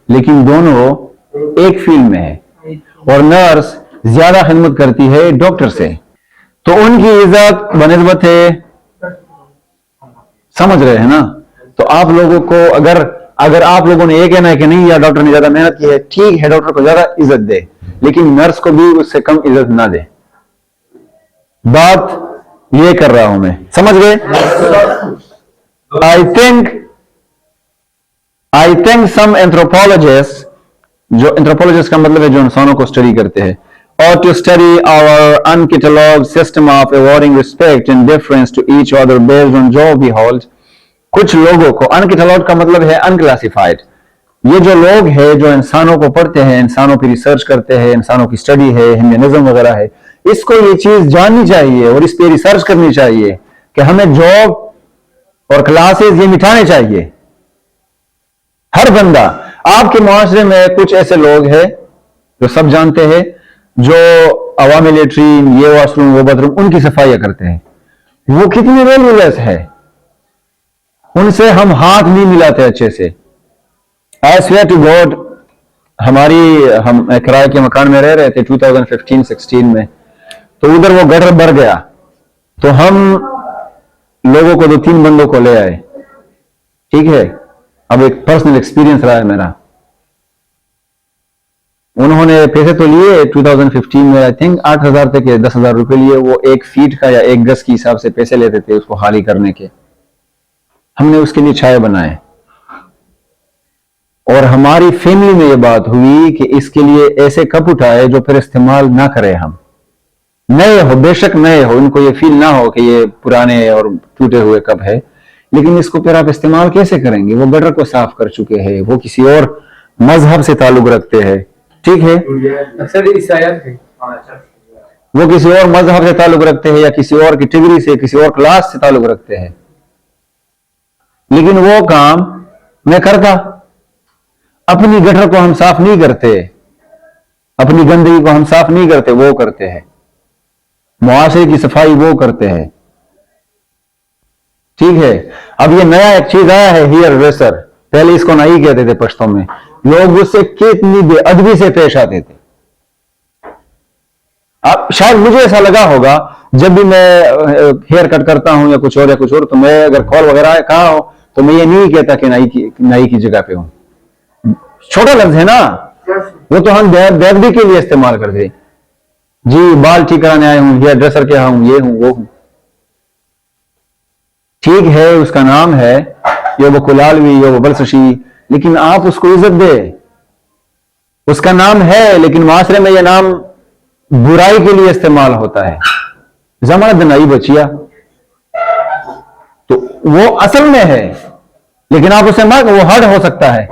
लेकिन दोनों एक फील्ड में है, और नर्स ज्यादा खिदमत करती है डॉक्टर से, तो उनकी इज्जत बनिस्बत है, समझ रहे हैं ना? तो आप लोगों को अगर आप लोगों ने ये कहना है कि नहीं यार डॉक्टर ने ज्यादा मेहनत की है, ठीक है, डॉक्टर को ज्यादा इज्जत दे, लेकिन नर्स को भी उससे कम इज्जत ना दे। बात ये कर रहा हूं मैं, समझ गए? आई थिंक सम एंथ्रोपोलॉजिस्ट, जो एंथ्रोपोलॉजिस्ट का मतलब है जो इंसानों को स्टडी करते हैं, or to study our uncatalogued system of awarding respect and deference to each other based on job we hold. कुछ लोगों को, अनकैटलॉग्ड का मतलब है अनक्लासिफाइड, ये जो लोग हैं जो इंसानों को पढ़ते हैं, इंसानों की रिसर्च करते हैं, इंसानों की स्टडी है, ह्यूमनिज्म वगैरह है, इसको ये चीज जाननी चाहिए और इस पे रिसर्च करनी चाहिए कि हमें जॉब और क्लासेस ये मिटाने चाहिए। हर बंदा, आपके मुआशरे में कुछ ऐसे लोग हैं जो सब जानते हैं, जो अवामी लेटरीन, ये वॉशरूम, वो बाथरूम, उनकी सफाइयां करते हैं, वो कितने वैल्यूलेस है, उनसे हम हाथ नहीं मिलाते अच्छे से। आई स्वेयर टू गॉड, हम किराए के मकान में रह रहे थे 2015-16 में, तो उधर वो गटर भर गया, तो हम लोगों को 2-3 बंदों को ले आए। ठीक है, अब एक पर्सनल एक्सपीरियंस रहा है मेरा। उन्होंने पैसे तो लिए 2015 में, आई थिंक 8,000 तक के 10,000 रुपए लिए। वो 1 फीट का या 1 गज के हिसाब से पैसे लेते थे उसको खाली करने के। हमने उसके लिए चाय बनाए, और हमारी फैमिली में ये बात हुई कि इसके लिए ऐसे कप उठाए जो फिर इस्तेमाल ना करें हम। नए हो, बेशक नए हो, इनको ये फील ना हो कि ये पुराने और टूटे हुए कप है, लेकिन इसको फिर आप इस्तेमाल कैसे करेंगे? वो गटर को साफ कर चुके हैं, वो किसी और मजहब से ताल्लुक रखते हैं। ठीक है, वो किसी और मजहब से ताल्लुक रखते हैं, या किसी और की डिग्री से, किसी और क्लास से ताल्लुक रखते हैं, लेकिन वो काम मैं करता। अपनी गटर को हम साफ नहीं करते, अपनी गंदगी को हम साफ नहीं करते, वो करते हैं। मुआशरे की सफाई वो करते हैं। ठीक है, अब ये नया एक चीज आया है, हेयर ड्रेसर। पहले इसको नहीं कहते थे पश्तो में। लोग उससे कितनी बेअदबी से पेश आते थे। अब शायद मुझे ऐसा लगा होगा, जब भी मैं हेयर कट करता हूं या कुछ और, तो मैं अगर कॉल वगैरह कहा हो तो मैं ये नहीं कहता कि नाई की जगह पे हूं। छोटा लफ्ज है ना, वो तो हम बेअदबी के लिए इस्तेमाल करते। जी बाल ठीक कराने आए हूं, हेयर ड्रेसर क्या हूं, ये हूं, वो हूं। ठीक है, उसका नाम है यो वो कुलालवी, यो वो बलसशी, लेकिन आप उसको इज्जत दे। उसका नाम है, लेकिन माशरे में यह नाम बुराई के लिए इस्तेमाल होता है। जमानत नहीं बचिया, तो वो असल में है, लेकिन आप उसे मत, वो हर्ड हो सकता है।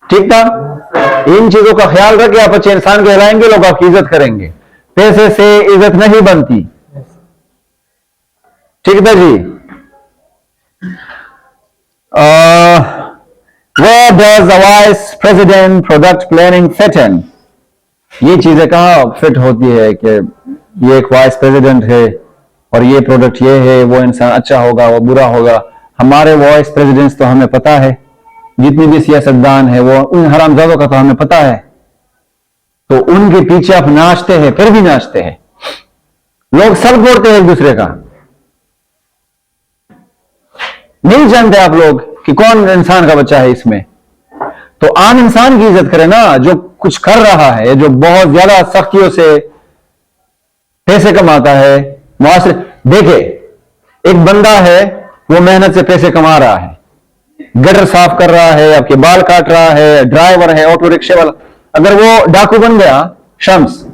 ठीक था? इन चीजों का ख्याल रख, आप अच्छे इंसान कहलाएंगे, लोग आपकी इज्जत करेंगे। पैसे से इज्जत नहीं बनती। ठीक था जी? Where does the vice president product planning fit in? ये चीजें कहाँ फिट होती है कि ये एक वाइस प्रेसिडेंट है और ये प्रोडक्ट ये है, वो इंसान अच्छा होगा, वो बुरा होगा। हमारे वाइस प्रेसिडेंट्स तो हमें पता है, जितनी भी सियासतदान है वो उन हरामजादों का तो हमें पता है, तो उनके पीछे आप नाचते हैं, फिर भी नाचते हैं। लोग सब बोलते हैं एक दूसरे का, नहीं जानते आप लोग कि कौन इंसान का बच्चा है इसमें। तो आम इंसान की इज्जत करें ना, जो कुछ कर रहा है, जो बहुत ज्यादा सख्तियों से पैसे कमाता है। मुआशरे देखे, एक बंदा है वो मेहनत से पैसे कमा रहा है, गटर साफ कर रहा है, आपके बाल काट रहा है, ड्राइवर है, ऑटो रिक्शे वाला। अगर वो डाकू बन गया, शम्स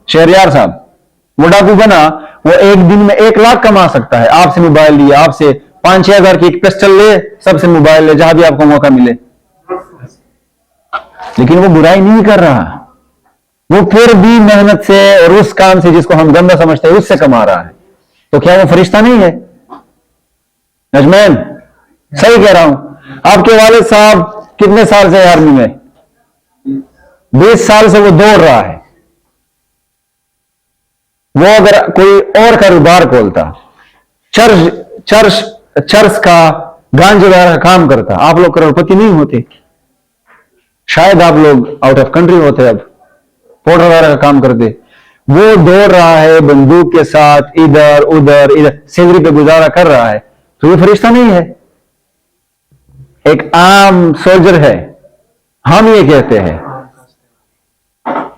शहरियार साहब, वो डाकू बना, वो एक दिन में 1 लाख कमा सकता है। आपसे मोबाइल लिया, आपसे 5-6 हजार की एक पिस्टल ले, सबसे मोबाइल ले, जहां भी आपको मौका मिले, लेकिन वो बुराई नहीं कर रहा। वो फिर भी मेहनत से और उस काम से जिसको हम गंदा समझते हैं उससे कमा रहा है। तो क्या वो फरिश्ता नहीं है? नजमैन सही कह रहा हूं। आपके वालिद साहब कितने साल से आर्मी में? 20 साल से वो दौड़ रहा है। वो अगर कोई और कारोबार खोलता, चर्च का, गांजे वगैरह का काम करता, आप लोग करोड़पति नहीं होते। शायद आप लोग आउट ऑफ कंट्री होते, अब पोर्टर वगैरह का काम करते। वो दौड़ रहा है बंदूक के साथ, इधर उधर, सैलरी पे गुजारा कर रहा है, तो ये फरिश्ता नहीं है, एक आम सोल्जर है। हम ये कहते हैं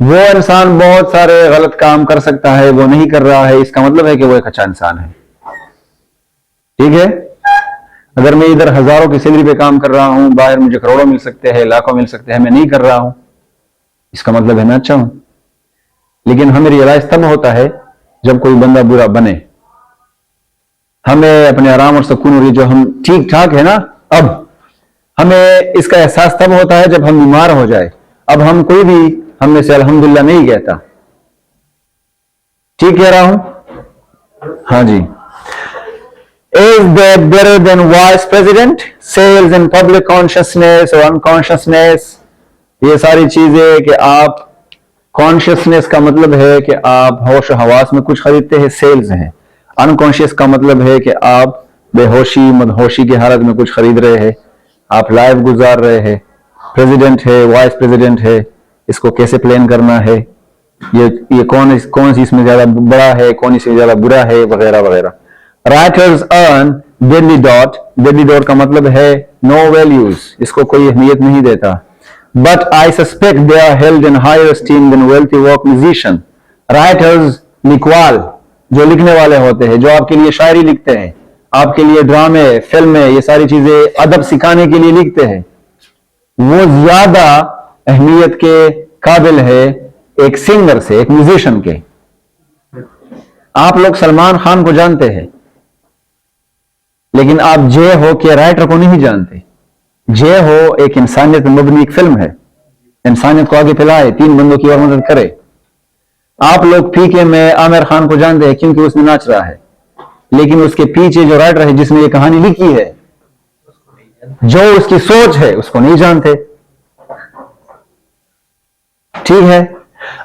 वो इंसान बहुत सारे गलत काम कर सकता है, वो नहीं कर रहा है, इसका मतलब है कि वो एक अच्छा इंसान है। ठीक है? अगर मैं इधर हजारों की सैलरी पे काम कर रहा हूं, बाहर मुझे करोड़ों मिल सकते हैं, लाखों मिल सकते हैं, मैं नहीं कर रहा हूं, इसका मतलब है मैं अच्छा हूं। लेकिन हमें रियलाइज तब होता है जब कोई बंदा बुरा बने। हमें अपने आराम और सुकून और जो हम ठीक ठाक है ना, अब हमें इसका एहसास तब होता है जब हम बीमार हो जाए। अब हम कोई भी हम में से अल्हम्दुलिल्लाह नहीं कहता। ठीक कह रहा हूं? हाँ जी। Is that better than vice president? Sales in public consciousness or unconsciousness? ये सारी चीजें कि आप कॉन्शियसनेस का मतलब है कि आप होश हवास में कुछ खरीदते हैं, सेल्स हैं। अनकॉन्शियस का मतलब है कि आप बेहोशी मदहोशी की हालत में कुछ खरीद रहे हैं, आप लाइफ गुजार रहे हैं। प्रेसिडेंट है, वाइस प्रेसिडेंट है, इसको कैसे प्लान करना है, ये कौन सी इसमें ज्यादा बड़ा है, कौन इसमें ज्यादा बुरा है, वगैरह वगैरह. Writers earn deadly dot. Deadly dot का मतलब है नो वैल्यूज, इसको कोई अहमियत नहीं देता. But I suspect they are held in higher esteem than wealthy work musician. Writers लिखवाल, जो लिखने वाले होते हैं, जो आपके लिए शायरी लिखते हैं, आपके लिए ड्रामे, फिल्में, ये सारी चीजें अदब सिखाने के लिए लिखते हैं, वो ज्यादा अहमियत के काबिल है एक सिंगर से, एक म्यूजिशियन के. आप लोग सलमान खान को जानते हैं, लेकिन आप जे हो के राइटर को नहीं जानते. जे हो एक इंसानियत मबनी एक फिल्म है, इंसानियत को आगे फैलाए, 3 बंदों की और मदद करे. आप लोग पीके में आमिर खान को जानते हैं क्योंकि उसमें नाच रहा है, लेकिन उसके पीछे जो राइटर है, जिसने ये कहानी लिखी है, जो उसकी सोच है, उसको नहीं जानते. ठीक है.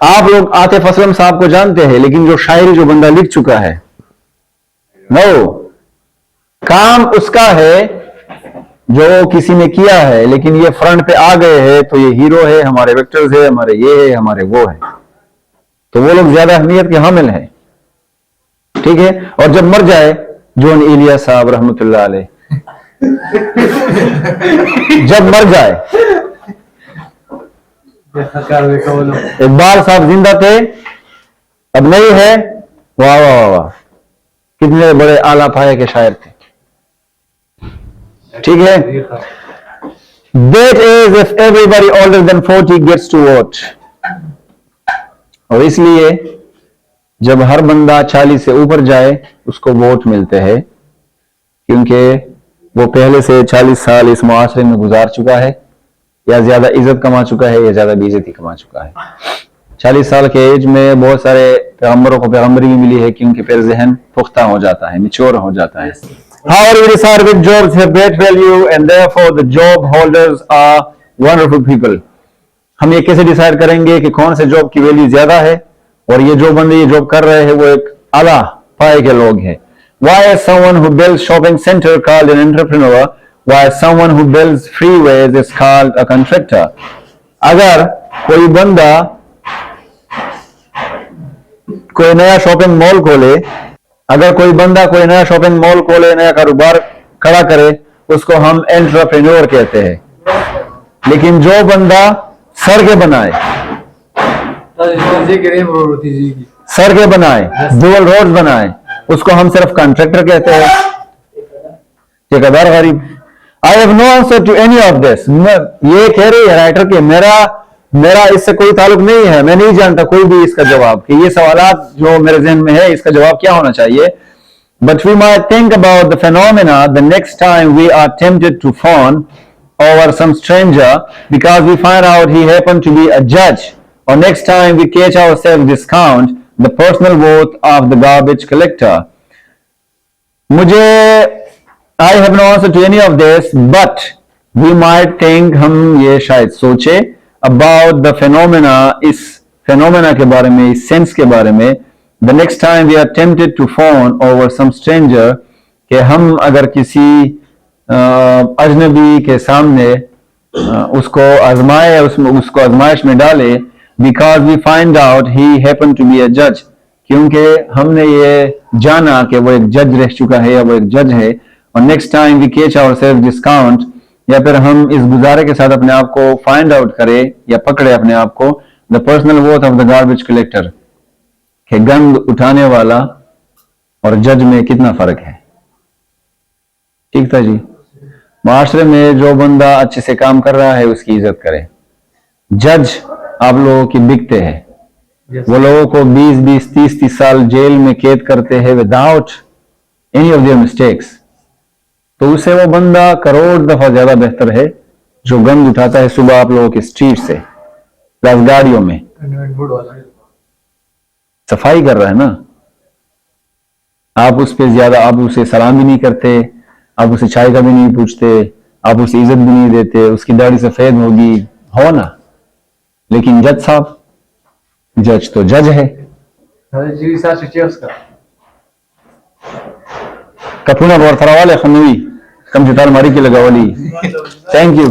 आप लोग आतिफ असलम साहब को जानते हैं, लेकिन जो शायरी जो बंदा लिख चुका है, नो, काम उसका है जो किसी ने किया है, लेकिन ये फ्रंट पे आ गए हैं तो ये हीरो है, हमारे वेक्टर्स है, हमारे ये है, हमारे वो है, तो वो लोग ज्यादा अहमियत के हामिल हैं. ठीक है. और जब मर जाए जॉन इलिया साहब रहमतुल्लाह अलैह, जब मर जाए, इकबाल साहब जिंदा थे, अब नहीं है, वाह वाह वाह वाह, कितने बड़े आला पाए के शायर थे. ठीक है. That is if everybody older than 40 gets to vote. और इसलिए जब हर बंदा 40 से ऊपर जाए उसको वोट मिलते हैं, क्योंकि वो पहले से 40 साल इस मुआशरे में गुजार चुका है, या ज्यादा इज्जत कमा चुका है, या ज्यादा बेइज्जती कमा चुका है. 40 साल के एज में बहुत सारे पैगंबरों को पैगंबरी भी मिली है, क्योंकि फिर जहन पुख्ता हो जाता है, मिच्योर हो जाता है. However, we decide which jobs have great value, and therefore the job holders are wonderful people. हम ये कैसे डिसाइड करेंगे कि कौन से जॉब की वैल्यू ज्यादा है, और ये जो बंदे ये जॉब कर रहे हैं वो एक आला पाए के लोग हैं. Why is someone who builds shopping center called an entrepreneur? Why someone who builds freeways is called a contractor? अगर कोई बंदा कोई नया शॉपिंग मॉल खोले, अगर कोई बंदा कोई नया शॉपिंग मॉल खोले, नया कारोबार खड़ा करे, उसको हम एंटरप्रेन्योर कहते हैं. लेकिन जो बंदा सड़कें बनाए, सड़कें बनाए, डुअल रोड बनाए, उसको हम सिर्फ कॉन्ट्रैक्टर कहते हैं, ठेकेदार गरीब. I have no answer to any of this. ये कह रही है राइटर के मेरा इससे कोई ताल्लुक नहीं है, मैं नहीं जानता कोई भी इसका जवाब, कि ये सवालात जो मेरे जहन में है इसका जवाब क्या होना चाहिए. But we might think about the phenomena the next time we are tempted to fawn over some stranger because we find out he happened to be a judge, or next time we catch ourselves discount the personal worth of the garbage collector. I have no answer to any of this, but we might think, हम ये शायद सोचे about the phenomena, इस phenomena के बारे में, इस sense के बारे में, the next time we are tempted to fawn over some stranger, कि हम अगर किसी अजनबी के सामने उसको आजमाए, उसको आजमाइश में डाले, because we find out he happened to be a judge, क्योंकि हमने ये जाना कि वो एक जज रह चुका है या वो एक जज है. और next time we catch ourselves discount, या फिर हम इस गुजारे के साथ अपने आप को फाइंड आउट करें या पकड़े अपने आप को, the personal worth of the garbage collector, कि गंद उठाने वाला और जज में कितना फर्क है. ठीक था जी. माशरे में जो बंदा अच्छे से काम कर रहा है उसकी इज्जत करें. जज आप लोगों की बिकते हैं, वो लोगों को 20-20, 30-30 साल जेल में कैद करते हैं without any of their mistakes. तो उसे वो बंदा करोड़ दफा ज्यादा बेहतर है जो गंद उठाता है सुबह आप लोगों के स्ट्रीट से, प्लस गाड़ियों में सफाई कर रहा है ना. आप उस पे ज्यादा, आप उसे सलाम भी नहीं करते, आप उसे चाय का भी नहीं पूछते, आप उसे इज्जत भी नहीं देते. उसकी दाढ़ी सफेद होगी हो ना, लेकिन जज साहब, जज तो जज है. Kapuna Bortharawale Khanui, come to Talmari Kilagawali. Thank you.